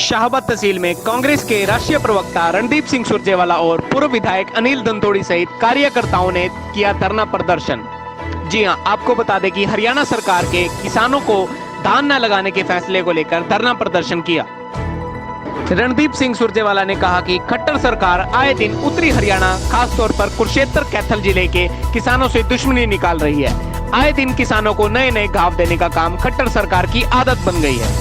शाहबाद तहसील में कांग्रेस के राष्ट्रीय प्रवक्ता रणदीप सिंह सुरजेवाला और पूर्व विधायक अनिल धनतोड़ी सहित कार्यकर्ताओं ने किया धरना प्रदर्शन। जी हां, आपको बता दें कि हरियाणा सरकार के किसानों को धान न लगाने के फैसले को लेकर धरना प्रदर्शन किया। रणदीप सिंह सुरजेवाला ने कहा कि खट्टर सरकार आए दिन उत्तरी हरियाणा, खासतौर पर कुरुक्षेत्र कैथल जिले के किसानों से दुश्मनी निकाल रही है। आए दिन किसानों को नए नए घाव देने का काम खट्टर सरकार की आदत बन गई है।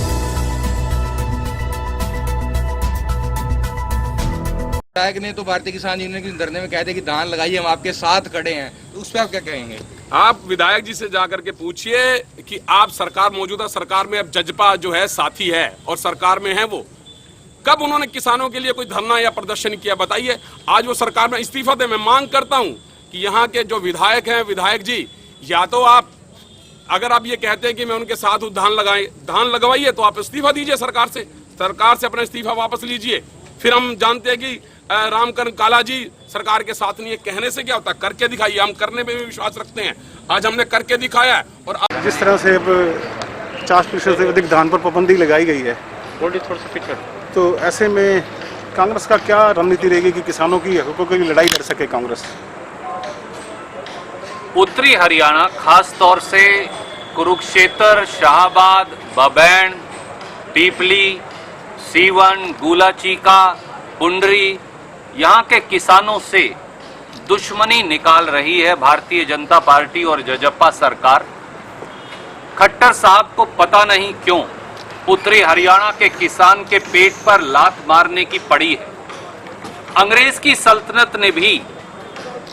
विधायक ने तो भारतीय किसान यूनियन के धरने में कह दिया कि धान लगाइए, हम आपके साथ खड़े हैं, तो उस पर आप क्या कहेंगे? आप विधायक जी से जाकर के पूछिए कि आप सरकार, मौजूदा सरकार में अब जजपा जो है साथी है और सरकार में है, वो कब उन्होंने किसानों के लिए कोई धरना या प्रदर्शन किया? बताइए। आज वो सरकार में इस्तीफा दे। मैं मांग करता हूं कि यहाँ के जो विधायक हैं, विधायक जी, या तो आप, अगर आप ये कहते हैं कि मैं उनके साथ धान लगवाइए, तो आप इस्तीफा दीजिए सरकार से अपना इस्तीफा वापस लीजिए। फिर हम जानते हैं कि रामकरण काला जी सरकार के साथ नहीं है, कहने से क्या होता है? करके दिखाइए। हम करने में भी विश्वास रखते हैं। आज हमने करके दिखाया है। और जिस तरह से 50% से अधिक धान पर पाबंदी लगाई गई है, तो ऐसे में कांग्रेस का क्या रणनीति रहेगी कि किसानों की हकों की लड़ाई लड़ सके कांग्रेस? उत्तरी हरियाणा, खास तौर से कुरुक्षेत्र, शाहबाद, बबैन, पीपली, सीवन, गुलाचीका, पुंडरी, यहाँ के किसानों से दुश्मनी निकाल रही है भारतीय जनता पार्टी और जजपा सरकार। खट्टर साहब को पता नहीं क्यों उत्तरी हरियाणा के किसान के पेट पर लात मारने की पड़ी है। अंग्रेज की सल्तनत ने भी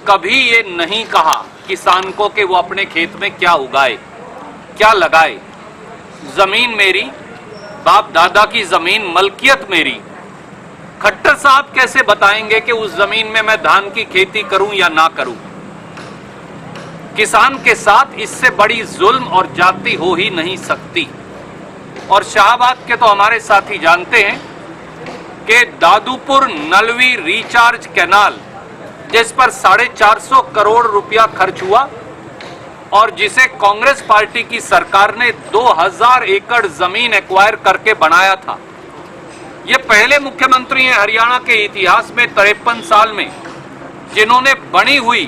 कभी ये नहीं कहा किसान को कि वो अपने खेत में क्या उगाए, क्या लगाए। जमीन मेरी, बाप दादा की जमीन, मलकियत मेरी। खट्टर साहब कैसे बताएंगे कि उस जमीन में मैं धान की खेती करूं या ना करूं? किसान के साथ इससे बड़ी जुल्म और जाति हो ही नहीं सकती। और शाहबाद के तो हमारे साथी जानते हैं कि दादूपुर नलवी रिचार्ज कैनाल, जिस पर 450 करोड़ रुपया खर्च हुआ और जिसे कांग्रेस पार्टी की सरकार ने 2000 एकड़ जमीन एक्वायर करके बनाया था। ये पहले मुख्यमंत्री हैं हरियाणा के इतिहास में 53 साल में जिन्होंने बनी हुई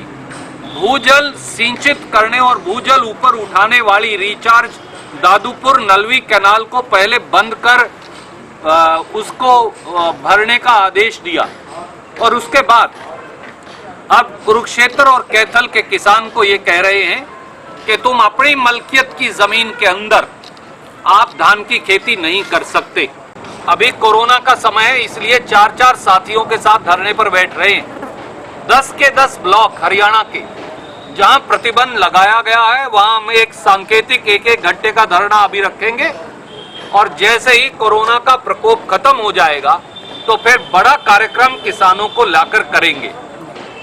भूजल सिंचित करने और भूजल ऊपर उठाने वाली रिचार्ज दादूपुर नलवी कैनाल को पहले बंद कर उसको भरने का आदेश दिया। और उसके बाद अब कुरुक्षेत्र और कैथल के किसान को ये कह रहे हैं कि तुम अपनी मलकियत की जमीन के अंदर आप धान की खेती नहीं कर सकते। अभी कोरोना का समय है, इसलिए 4-4 साथियों के साथ धरने पर बैठ रहे हैं। 10 के 10 ब्लॉक हरियाणा के जहां प्रतिबंध लगाया गया है, वहां हम एक सांकेतिक 1-1 घंटे का धरना अभी रखेंगे। और जैसे ही कोरोना का प्रकोप खत्म हो जाएगा, तो फिर बड़ा कार्यक्रम किसानों को लाकर करेंगे।